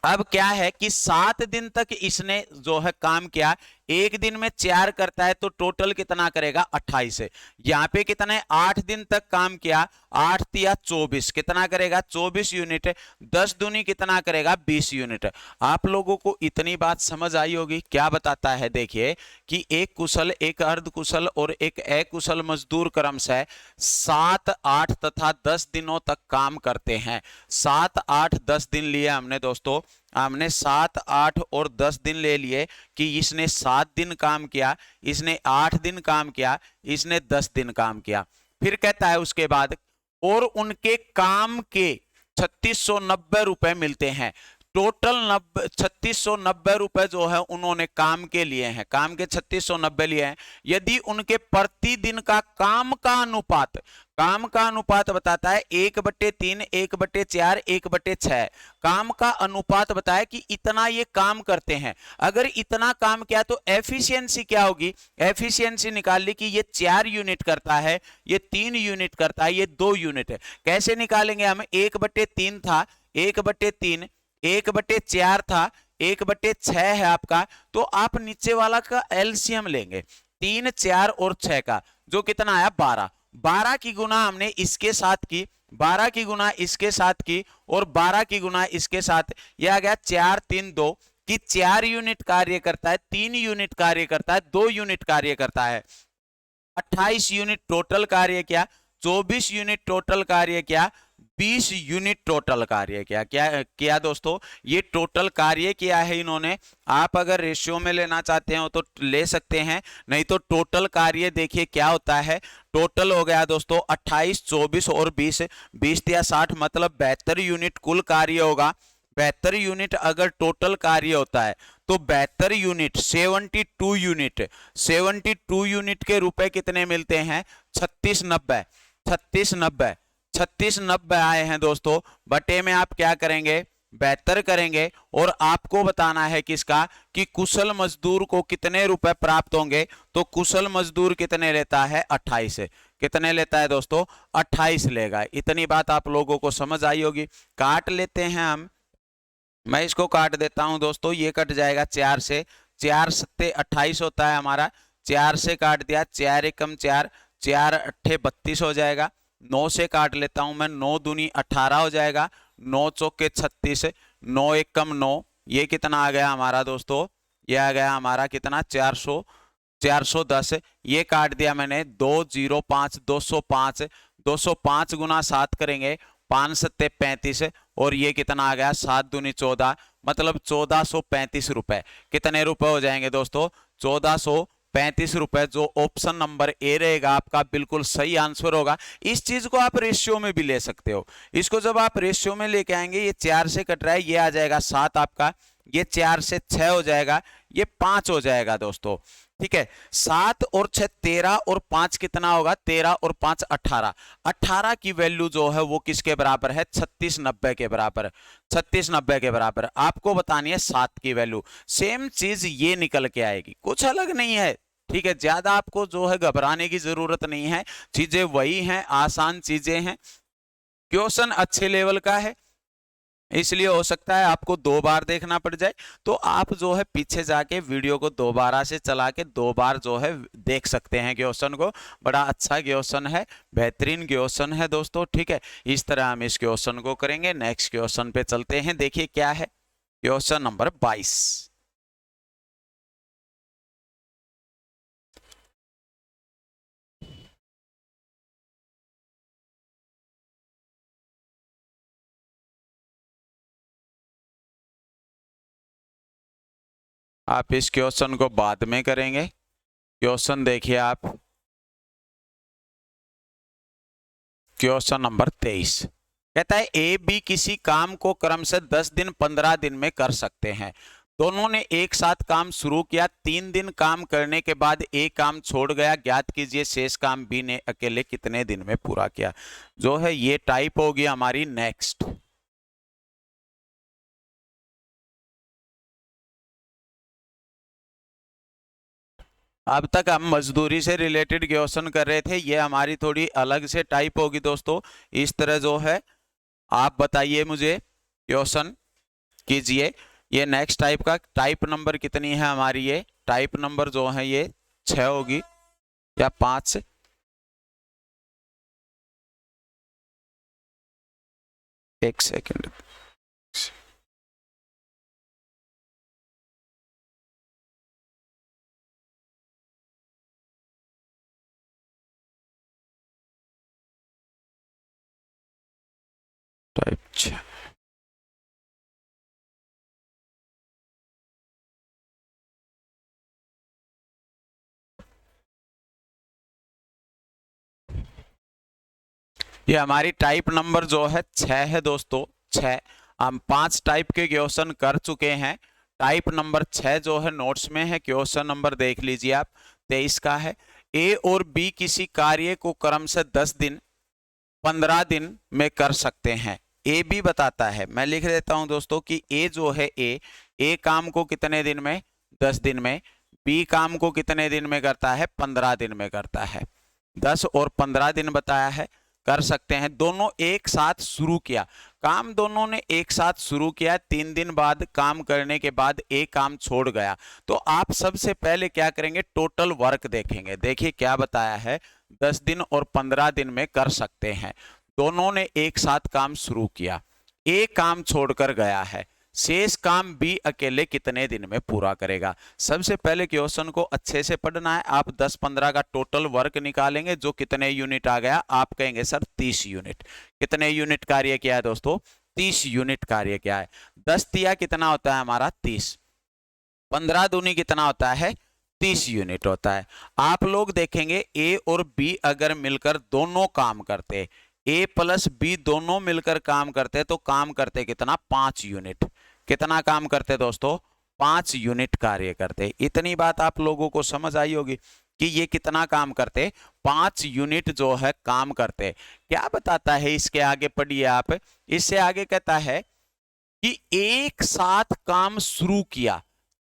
अब क्या है कि 7 दिन तक इसने जो है काम किया, एक दिन में 4 करता है तो टोटल कितना करेगा? 28। यहाँ पे कितने 8 दिन तक काम किया, 8 तिया 24, कितना करेगा? 24 यूनिट। 10 दूनी कितना करेगा? 20 यूनिट। आप लोगों को इतनी बात समझ आई होगी। क्या बताता है देखिए कि एक कुशल, एक अर्ध कुशल और एक अकुशल मजदूर क्रमशः 7, 8 तथा 10 दिनों तक काम करते हैं। 7, 8, 10 दिन लिए हमने दोस्तों, हमने 7, 8 और 10 दिन ले लिए कि इसने 7 दिन काम किया, इसने 8 दिन काम किया, इसने 10 दिन काम किया। फिर कहता है उसके बाद और उनके काम के 3690 रुपए मिलते हैं। टोटल 3690 रुपए जो है उन्होंने काम के लिए हैं, काम के 3690 लिए हैं। यदि उनके प्रतिदिन का काम का अनुपात, काम का अनुपात बताता है 1/3, 1/4, 1/6, काम का अनुपात बताया कि इतना ये काम करते हैं। अगर इतना काम किया तो एफिशिएंसी क्या होगी? एफिशिएंसी निकाल ली कि ये 4 यूनिट करता है, ये 3 यूनिट करता है, ये 2 यूनिट है। कैसे निकालेंगे हम? 1/3 था, 1/3, 1/4 था, 1/6 है आपका, तो आप नीचे वाला का एलसीएम लेंगे 3, 4 और 6 का, जो कितना आया? 12। 12 की गुना हमने इसके साथ की, 12 की गुना इसके साथ की और 12 की गुना इसके साथ, यह आ गया 4, 3, 2 कि 4 यूनिट कार्य करता है, 3 यूनिट कार्य करता है, 2 यूनिट कार्य करता है। 28 यूनिट टोटल कार्य किया, 24 यूनिट टोटल कार्य किया, 20 यूनिट टोटल कार्य किया। क्या किया दोस्तों? ये टोटल कार्य किया है इन्होंने। आप अगर रेशियो में लेना चाहते हो तो ले सकते हैं, नहीं तो टोटल कार्य देखिए क्या होता है। टोटल हो गया दोस्तों 28, 24 और 20, 20 या 60 मतलब 72 यूनिट कुल कार्य होगा। 72 यूनिट अगर टोटल कार्य होता है तो 72 यूनिट 72 यूनिट, 72 यूनिट के रुपए कितने मिलते हैं? 3690, 3690, 3690 आए हैं दोस्तों। बटे में आप क्या करेंगे? 72 करेंगे और आपको बताना है किसका, कि कुशल मजदूर को कितने रुपए प्राप्त होंगे। तो कुशल मजदूर कितने लेता है? 28। कितने लेता है दोस्तों? 28 लेगा। इतनी बात आप लोगों को समझ आई होगी। काट लेते हैं हम, मैं इसको काट देता हूं दोस्तों, ये कट जाएगा 4 से, 4 सत्ते 28 होता है हमारा, 4 से काट दिया, 4 एकम 4, 4 अट्ठे 32 हो जाएगा। 9 से काट लेता हूं मैं, 9 दूनी 18 हो जाएगा, 9 चौके 36, 9 एकम 9, ये कितना आ गया हमारा दोस्तों? ये आ गया हमारा कितना? 400, 410। ये काट दिया मैंने, 205, 205, 205 गुना 7 करेंगे, 5 सत्ते 35 और ये कितना आ गया? 7 दूनी 14, मतलब 1435 रुपए। कितने रुपए हो जाएंगे दोस्तों? 35 रुपए, जो ऑप्शन नंबर ए रहेगा आपका बिल्कुल सही आंसर होगा। इस चीज को आप रेशियो में भी ले सकते हो। इसको जब आप रेशियो में लेके आएंगे, ये 4 से कट रहा है, ये आ जाएगा 7 आपका, ये 4 से 6 हो जाएगा, ये 5 हो जाएगा दोस्तों। ठीक है, 7 और 6 13 और 5 कितना होगा, 13 और 5 18। 18 की वैल्यू जो है वो किसके बराबर है, 3690 के बराबर। 3690 के बराबर आपको बतानी है 7 की वैल्यू। सेम चीज ये निकल के आएगी, कुछ अलग नहीं है। ठीक है, ज्यादा आपको जो है घबराने की जरूरत नहीं है, चीजें वही हैं, आसान चीजें हैं। क्वेश्चन अच्छे लेवल का है, इसलिए हो सकता है आपको 2 बार देखना पड़ जाए, तो आप जो है पीछे जाके वीडियो को दोबारा से चला के 2 बार जो है देख सकते हैं क्वेश्चन को। बड़ा अच्छा क्वेश्चन है, बेहतरीन क्वेश्चन है दोस्तों। ठीक है, इस तरह हम इस क्वेश्चन को करेंगे। नेक्स्ट क्वेश्चन पे चलते हैं, देखिए क्या है क्वेश्चन नंबर 22। आप इस क्वेश्चन को बाद में करेंगे। क्वेश्चन देखिए आप, क्वेश्चन नंबर 23 कहता है ए बी किसी काम को क्रम से 10 दिन 15 दिन में कर सकते हैं। दोनों ने एक साथ काम शुरू किया, 3 दिन काम करने के बाद ए काम छोड़ गया। ज्ञात कीजिए शेष काम बी ने अकेले कितने दिन में पूरा किया। जो है ये टाइप होगी हमारी नेक्स्ट। अब तक हम मजदूरी से रिलेटेड क्वेश्चन कर रहे थे, ये हमारी थोड़ी अलग से टाइप होगी दोस्तों। इस तरह जो है आप बताइए मुझे, क्वेश्चन कीजिए। ये नेक्स्ट टाइप का टाइप नंबर कितनी है हमारी, ये टाइप नंबर जो है ये 6 होगी या 5। एक सेकंड, टाइप 6। ये हमारी टाइप नंबर जो है 6 है दोस्तों, 6। हम 5 टाइप के क्वेश्चन कर चुके हैं। टाइप नंबर 6 जो है नोट्स में है। क्वेश्चन नंबर देख लीजिए आप, 23 का है। ए और बी किसी कार्य को क्रम से 10 दिन 15 दिन में कर सकते हैं। ए बी बताता है, मैं लिख देता हूं दोस्तों कि ए जो है ए काम को कितने दिन में, 10 दिन में। बी काम को कितने दिन में करता है, 15 दिन में करता है। 10 और 15 दिन बताया है, कर सकते हैं। दोनों एक साथ शुरू किया काम, दोनों ने एक साथ शुरू किया, 3 दिन बाद काम करने के बाद एक काम छोड़ गया। तो आप सबसे पहले क्या करेंगे, टोटल वर्क देखेंगे। देखिए क्या बताया है, 10 दिन और 15 दिन में कर सकते हैं। दोनों ने एक साथ काम शुरू किया, एक काम छोड़कर गया है। शेष काम बी अकेले कितने दिन में पूरा करेगा। सबसे पहले क्वेश्चन को अच्छे से पढ़ना है। आप 10-15 का टोटल वर्क निकालेंगे, जो कितने यूनिट आ गया, आप कहेंगे सर 30 यूनिट। कितने यूनिट कार्य किया है दोस्तों, 30 यूनिट कार्य किया है। 10 तिया कितना होता है हमारा 30, 15 दूनी कितना होता है 30 यूनिट होता है। आप लोग देखेंगे ए और बी अगर मिलकर दोनों काम करते, ए प्लस बी दोनों मिलकर काम करते, तो काम करते कितना, 5 यूनिट। कितना काम करते दोस्तों, 5 यूनिट कार्य करते। इतनी बात आप लोगों को समझ आई होगी कि ये कितना काम करते, 5 यूनिट जो है काम करते। क्या बताता है इसके आगे, पढ़िए आप। इससे आगे कहता है कि एक साथ काम शुरू किया,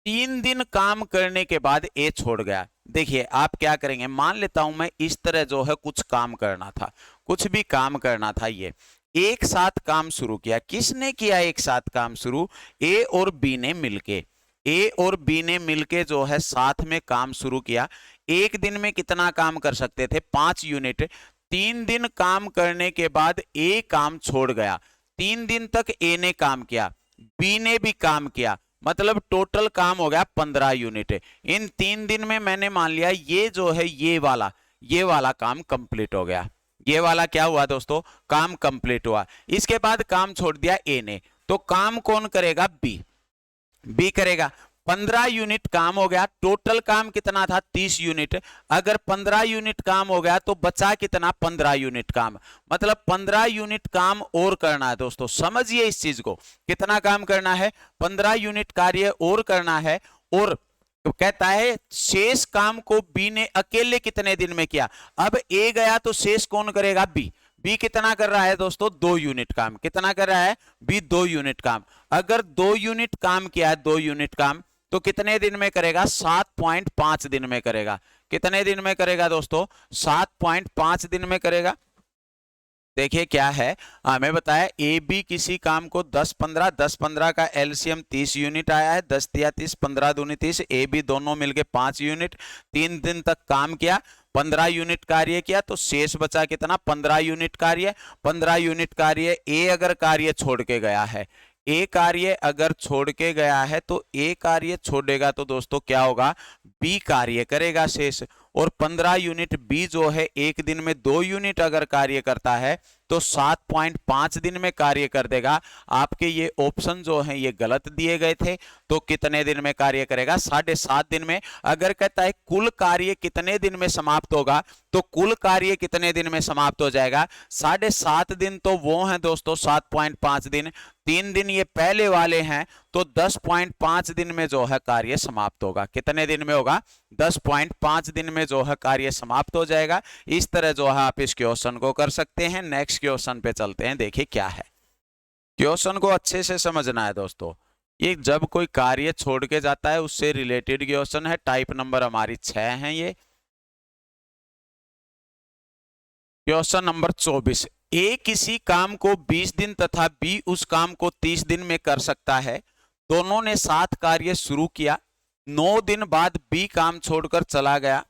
3 दिन काम करने के बाद ए छोड़ गया। देखिए आप क्या करेंगे, मान लेता हूं मैं इस तरह जो है कुछ काम करना था, कुछ भी काम करना था। ये एक साथ काम शुरू किया, किसने किया एक साथ काम शुरू, ए और बी ने मिलके। ए और बी ने मिलके जो है साथ में काम शुरू किया। एक दिन में कितना काम कर सकते थे, 5 यूनिट। 3 दिन काम करने के बाद ए काम छोड़ गया। 3 दिन तक ए ने काम किया, बी ने भी काम किया, मतलब टोटल काम हो गया 15 यूनिट। इन 3 दिन में मैंने मान लिया ये जो है ये वाला काम कंप्लीट हो गया। ये वाला क्या हुआ दोस्तों, काम कंप्लीट हुआ। इसके बाद काम छोड़ दिया ए ने, तो काम कौन करेगा, बी करेगा। 15 यूनिट काम हो गया, टोटल काम कितना था 30 यूनिट। अगर 15 यूनिट काम हो गया तो बचा कितना 15 यूनिट काम, मतलब 15 यूनिट काम और करना है दोस्तों। समझिए इस चीज को, कितना काम करना है 15 यूनिट कार्य और करना है। और तो कहता है शेष काम को बी ने अकेले कितने दिन में किया। अब ए गया तो शेष कौन करेगा बी। बी कितना कर रहा है दोस्तों 2 यूनिट काम। कितना कर रहा है बी 2 यूनिट काम। अगर 2 यूनिट काम किया है 2 यूनिट काम तो कितने दिन में करेगा 7.5 दिन में करेगा। कितने दिन में करेगा दोस्तों 7.5 दिन में करेगा। देखिए क्या है हमें बताया ए बी किसी काम को 10-15 10-15 का एलसीएम 30 यूनिट आया है। 10 या 30 15 दूनी 30 ए बी दोनों मिलके 5 यूनिट 3 दिन तक काम किया 15 यूनिट कार्य किया तो शेष बचा कितना 15 यूनिट कार्य। 15 यूनिट कार्य ए अगर कार्य छोड़ के गया है, ए कार्य अगर छोड़ के गया है तो ए कार्य छोड़ेगा तो दोस्तों क्या होगा बी कार्य करेगा शेष। और 15 यूनिट बी जो है एक दिन में 2 यूनिट अगर कार्य करता है तो 7.5 दिन में कार्य कर देगा। आपके ये ऑप्शन जो हैं ये गलत दिए गए थे। तो कितने दिन में कार्य करेगा 7.5 दिन में। अगर कहता है कुल कार्य कितने दिन में समाप्त होगा तो कुल कार्य कितने दिन में समाप्त हो जाएगा 7.5 दिन। तो वो हैं दोस्तों 7.5 दिन। 3 दिन ये पहले वाले हैं तो 10.5 दिन में जो है कार्य समाप्त होगा। कितने दिन में होगा 10.5 दिन में जो है कार्य समाप्त हो जाएगा। इस तरह जो है आप इस क्वेश्चन को कर सकते हैं। नेक्स्ट क्वेश्चन पे चलते हैं। देखिए क्या है, क्वेश्चन को अच्छे से समझना है दोस्तों। ये जब कोई कार्य छोड़ के जाता है उससे रिलेटेड क्वेश्चन है। टाइप नंबर हमारी 6 है। ये क्वेश्चन नंबर 24, ए किसी काम को 20 दिन तथा बी उस काम को 30 दिन में कर सकता है। दोनों ने साथ कार्य शुरू किया। 9 दिन बाद बी काम छोड़कर चला गया।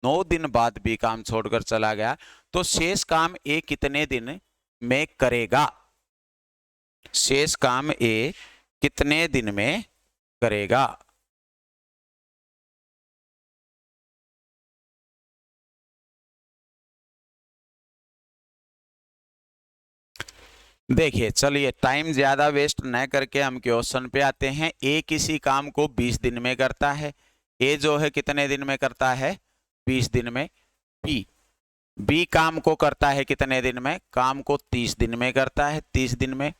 9 दिन बाद बी काम छोड़कर चला गया तो शेष काम ए कितने दिन में करेगा। शेष काम ए कितने दिन में करेगा। देखिए चलिए टाइम ज्यादा वेस्ट न करके हम क्वेश्चन पे आते हैं। ए किसी काम को 20 दिन में करता है। ए जो है कितने दिन में करता है 20 दिन में। बी काम को करता है कितने दिन में, काम को 30 दिन में करता है 30 दिन में।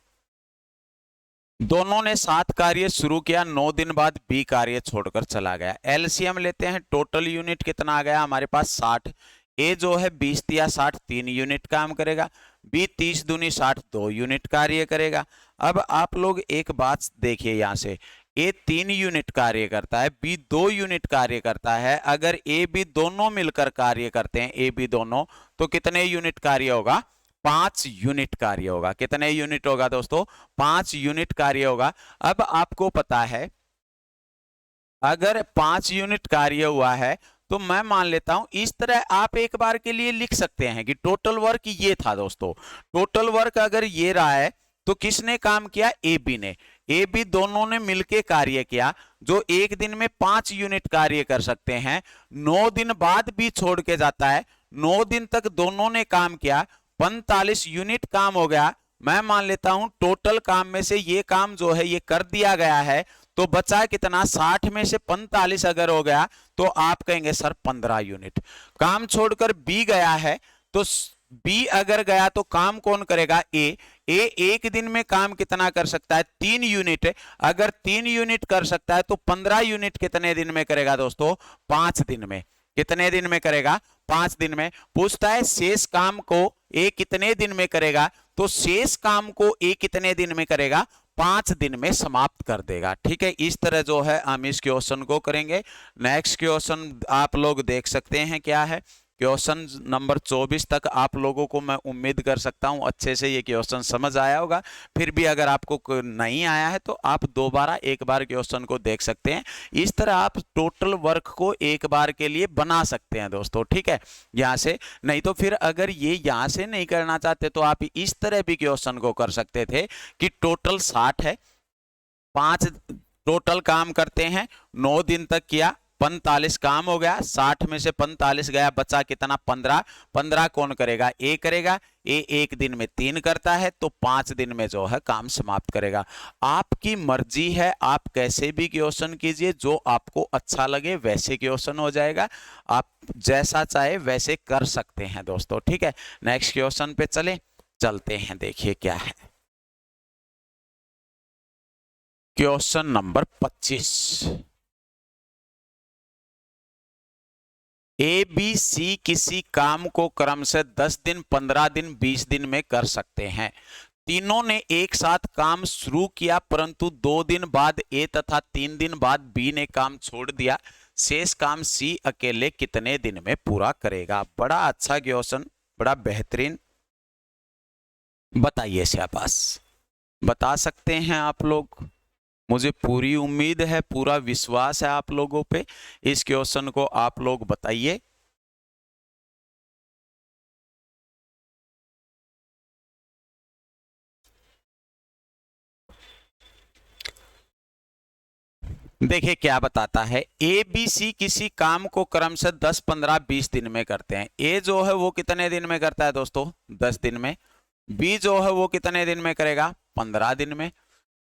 दोनों ने साथ कार्य शुरू किया। 9 दिन बाद बी कार्य छोड़कर चला गया। एलसीएम लेते हैं। टोटल यूनिट कितना आ गया हमारे पास 60। ए जो है 20 या 60 3 यूनिट काम करेगा। बी 30 दूनी 60 2 यूनिट कार्य करेगा। अब आप लोग एक बात देखिए यहां से, ए 3 यूनिट कार्य करता है, बी 2 यूनिट कार्य करता है। अगर ए बी दोनों मिलकर कार्य करते हैं, ए बी दोनों, तो कितने यूनिट कार्य होगा 5 यूनिट कार्य होगा। कितने यूनिट होगा दोस्तों 5 यूनिट कार्य होगा। अब आपको पता है अगर 5 यूनिट कार्य हुआ है तो मैं मान लेता हूं इस तरह आप एक बार के लिए लिख सकते हैं कि टोटल वर्क ये था दोस्तों। टोटल वर्क अगर ये रहा है तो किसने काम किया ए बी ने। ए बी दोनों ने मिलके कार्य किया जो एक दिन में 5 यूनिट कार्य कर सकते हैं। 9 दिन बाद बी छोड़ के जाता है। 9 दिन तक दोनों ने काम किया 45 यूनिट काम हो गया। मैं मान लेता हूं टोटल काम में से ये काम जो है ये कर दिया गया है तो बचा कितना 60 में से 45 अगर हो गया तो आप कहेंगे सर 15 यूनिट। काम छोड़कर बी गया है तो बी अगर गया तो काम कौन करेगा ए एक दिन में काम कितना कर सकता है 3 यूनिट। अगर 3 यूनिट कर सकता है तो 15 यूनिट कितने दिन में करेगा दोस्तों 5 दिन में। कितने दिन में करेगा 5 दिन में। पूछता है शेष काम को ए कितने दिन में करेगा तो शेष काम को ए कितने दिन में करेगा 5 दिन में समाप्त कर देगा। ठीक है, इस तरह जो है हम इस क्वेश्चन को करेंगे। नेक्स्ट क्वेश्चन आप लोग देख सकते हैं क्या है। क्वेश्चन नंबर 24 तक आप लोगों को मैं उम्मीद कर सकता हूं अच्छे से ये क्वेश्चन समझ आया होगा। फिर भी अगर आपको नहीं आया है तो आप दोबारा एक बार क्वेश्चन को देख सकते हैं। इस तरह आप टोटल वर्क को एक बार के लिए बना सकते हैं दोस्तों। ठीक है, यहाँ से नहीं तो फिर अगर ये यहाँ से नहीं करना चाहते तो आप इस तरह भी क्वेश्चन को कर सकते थे कि टोटल 60 है, 5 टोटल काम करते हैं, 9 दिन तक किया, 45 काम हो गया, 60 में से 45 गया, बचा कितना 15। 15 कौन करेगा, ए करेगा। ए एक दिन में 3 करता है तो 5 दिन में जो है काम समाप्त करेगा। आपकी मर्जी है, आप कैसे भी क्वेश्चन कीजिए, जो आपको अच्छा लगे वैसे क्वेश्चन हो जाएगा, आप जैसा चाहे वैसे कर सकते हैं दोस्तों, ठीक है। नेक्स्ट क्वेश्चन पे चलते हैं, देखिए क्या है question number 25। A B C किसी काम को क्रम से 10 दिन, 15 दिन, 20 दिन में कर सकते हैं। तीनों ने एक साथ काम शुरू किया, परंतु 2 दिन बाद ए तथा 3 दिन बाद बी ने काम छोड़ दिया। शेष काम सी अकेले कितने दिन में पूरा करेगा। बड़ा अच्छा क्वेश्चन, बड़ा बेहतरीन। बताइए शाबाश, बता सकते हैं आप लोग। मुझे पूरी उम्मीद है, पूरा विश्वास है आप लोगों पे। इस क्वेश्चन को आप लोग बताइए। देखिए क्या बताता है, ए बी सी किसी काम को क्रम से 10, 15, 20 दिन में करते हैं। ए जो है वो कितने दिन में करता है दोस्तों, 10 दिन में। बी जो है वो कितने दिन में करेगा, 15 दिन में।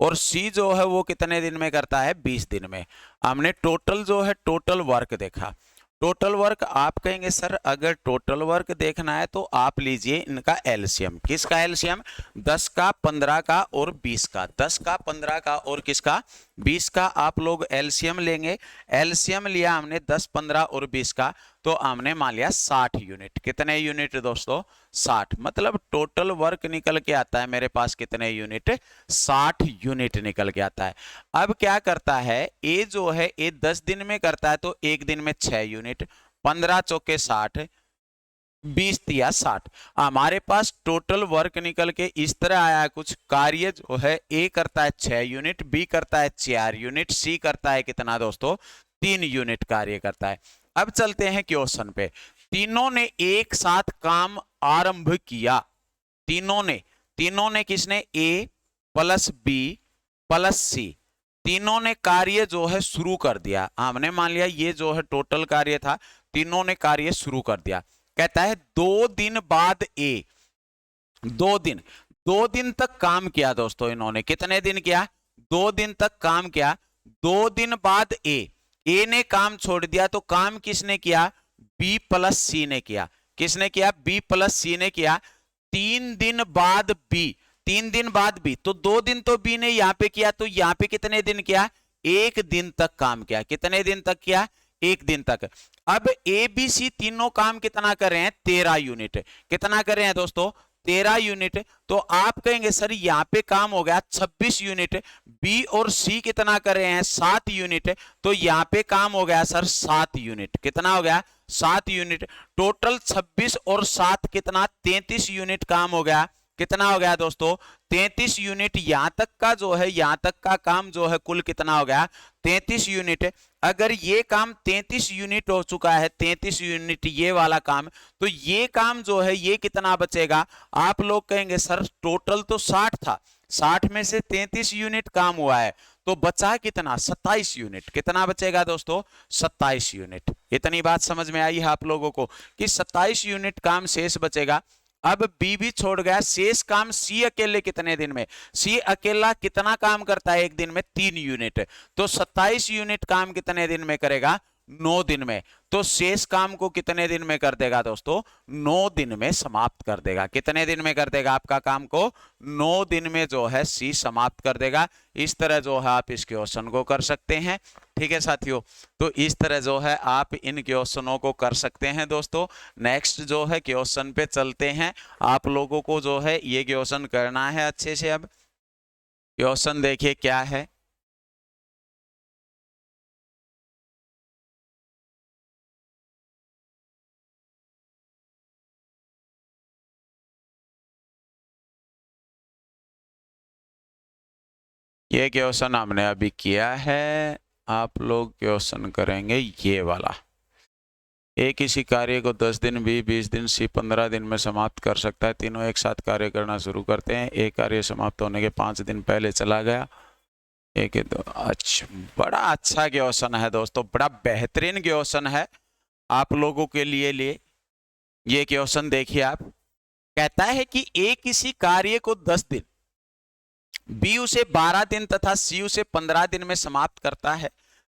और सी जो है वो कितने दिन में करता है, 20 दिन में। हमने टोटल जो है टोटल वर्क देखा। टोटल वर्क आप कहेंगे सर अगर टोटल वर्क देखना है तो आप लीजिए इनका एलसीएम। किसका एलसीएम, 10 का, 15 का और 20 का। 10 का, 15 का और किसका, 20 का आप लोग एलसीएम लेंगे। एलसीएम लिया हमने 10, 15 और 20 का, तो हमने मान लिया 60 यूनिट। कितने यूनिट दोस्तों, 60। मतलब टोटल वर्क निकल के आता है मेरे पास कितने यूनिट, 60 यूनिट निकल के आता है। अब क्या करता है, ए जो है ए 10 दिन में करता है तो एक दिन में 6 यूनिट, 15 चौके 60, 20 दिया 60। हमारे पास टोटल वर्क निकल के इस तरह आया है कुछ। कार्य जो है ए करता है 6 यूनिट, बी करता है 4 यूनिट, सी करता है कितना दोस्तों, 3 यूनिट कार्य करता है। अब चलते हैं क्वेश्चन पे। तीनों ने एक साथ काम आरंभ किया। तीनों ने किसने, ए प्लस बी प्लस सी, तीनों ने कार्य जो है शुरू कर दिया। हमने मान लिया ये जो है टोटल कार्य था, तीनों ने कार्य शुरू कर दिया। कहता है 2 दिन बाद ए, 2 दिन तक काम किया दोस्तों इन्होंने। कितने दिन किया, 2 दिन तक काम किया। 2 दिन बाद ए ने काम छोड़ दिया, तो काम किसने किया, बी प्लस सी ने किया। किसने किया, बी प्लस सी ने किया। 3 दिन बाद बी, 3 दिन बाद बी, तो 2 दिन तो बी ने यहां पे किया, तो यहां पे कितने दिन किया, 1 दिन तक काम किया। कितने दिन तक किया, 1 दिन तक। अब ए बी सी तीनों काम कितना कर रहे हैं, 13 यूनिट। कितना कर रहे हैं दोस्तों, 13 यूनिट। तो आप कहेंगे सर यहां पे काम हो गया 26 यूनिट। बी और सी कितना कर रहे हैं, 7 यूनिट। तो यहां पे काम हो गया सर 7 यूनिट। कितना हो गया, 7 यूनिट। टोटल 26 और 7 कितना, 33 यूनिट काम हो गया। कितना हो गया दोस्तों, 33 यूनिट। यहां तक का जो है, यहां तक का काम जो है कुल कितना हो गया, 33 यूनिट। अगर ये काम 33 यूनिट हो चुका है, 33 यूनिट ये वाला काम, तो ये काम जो है ये कितना बचेगा। आप लोग कहेंगे सर टोटल तो 60 था, 60 में से 33 यूनिट काम हुआ है, तो बचा कितना, 27 यूनिट। कितना बचेगा दोस्तों, 27 यूनिट। इतनी बात समझ में आई है आप लोगों को कि 27 यूनिट काम शेष बचेगा। अब बी भी छोड़ गया, शेष काम सी अकेले कितने दिन में, सी अकेला कितना काम करता है एक दिन में, 3 यूनिट। तो 27 यूनिट काम कितने दिन में करेगा, 9 दिन में। तो शेष काम को कितने दिन में कर देगा दोस्तों, 9 दिन में समाप्त कर देगा। कितने दिन में कर देगा, आपका काम को 9 दिन में जो है सी समाप्त कर देगा। इस तरह जो है आप इस क्वेश्चन को कर सकते हैं, ठीक है साथियों। तो इस तरह जो है आप इन क्वेश्चनों को कर सकते हैं दोस्तों। नेक्स्ट जो है क्वेश्चन पे चलते हैं। आप लोगों को जो है ये क्वेश्चन करना है अच्छे से। अब क्वेश्चन देखिए क्या है, ये क्वेश्चन हमने अभी किया है। आप लोग क्वेश्चन करेंगे ये वाला। ए किसी कार्य को 10 दिन, बी 20 दिन, सी 15 दिन में समाप्त कर सकता है। तीनों एक साथ कार्य करना शुरू करते हैं। ए कार्य समाप्त होने के 5 दिन पहले चला गया। एक दो, अच्छा बड़ा अच्छा क्वेश्चन है दोस्तों, बड़ा बेहतरीन क्वेश्चन है आप लोगों के लिए ये क्वेश्चन देखिए आप। कहता है कि ए किसी कार्य को 10 दिन, बी उसे 12 दिन तथा सी उसे 15 दिन में समाप्त करता है।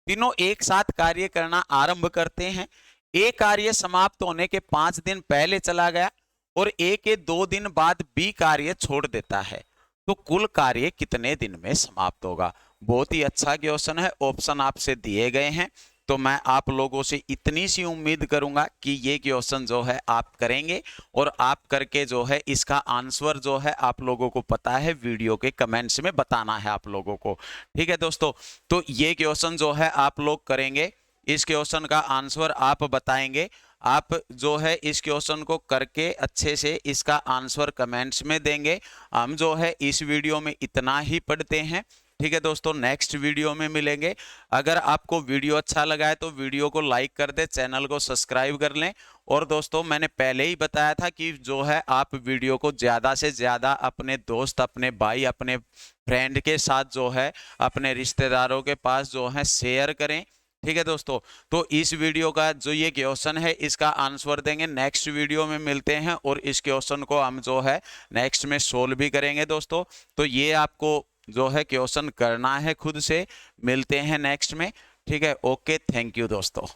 तीनों एक साथ कार्य करना आरंभ करते हैं। ए कार्य समाप्त होने के 5 दिन पहले चला गया और ए के 2 दिन बाद बी कार्य छोड़ देता है, तो कुल कार्य कितने दिन में समाप्त होगा। बहुत ही अच्छा क्वेश्चन है, ऑप्शन आपसे दिए गए हैं। तो मैं आप लोगों से इतनी सी उम्मीद करूंगा कि ये क्वेश्चन जो है आप करेंगे और आप करके जो है इसका आंसर जो है आप लोगों को पता है वीडियो के कमेंट्स में बताना है आप लोगों को। ठीक है दोस्तों, तो ये क्वेश्चन जो है आप लोग करेंगे, इस क्वेश्चन का आंसर आप बताएंगे। आप जो है इस क्वेश्चन को करके अच्छे से इसका आंसर कमेंट्स में देंगे। हम जो है इस वीडियो में इतना ही पढ़ते हैं। ठीक है दोस्तों, नेक्स्ट वीडियो में मिलेंगे। अगर आपको वीडियो अच्छा लगा है तो वीडियो को लाइक कर दे, चैनल को सब्सक्राइब कर लें। और दोस्तों मैंने पहले ही बताया था कि जो है आप वीडियो को ज़्यादा से ज़्यादा अपने दोस्त, अपने भाई, अपने फ्रेंड के साथ जो है अपने रिश्तेदारों के पास जो है शेयर करें। ठीक है दोस्तों, तो इस वीडियो का जो ये क्वेश्चन है इसका आंसर देंगे, नेक्स्ट वीडियो में मिलते हैं और इस क्वेश्चन को हम जो है नेक्स्ट में सोल्व भी करेंगे दोस्तों। तो ये आपको जो है क्वेश्चन करना है खुद से। मिलते हैं नेक्स्ट में। ठीक है, ओके, थैंक यू दोस्तों।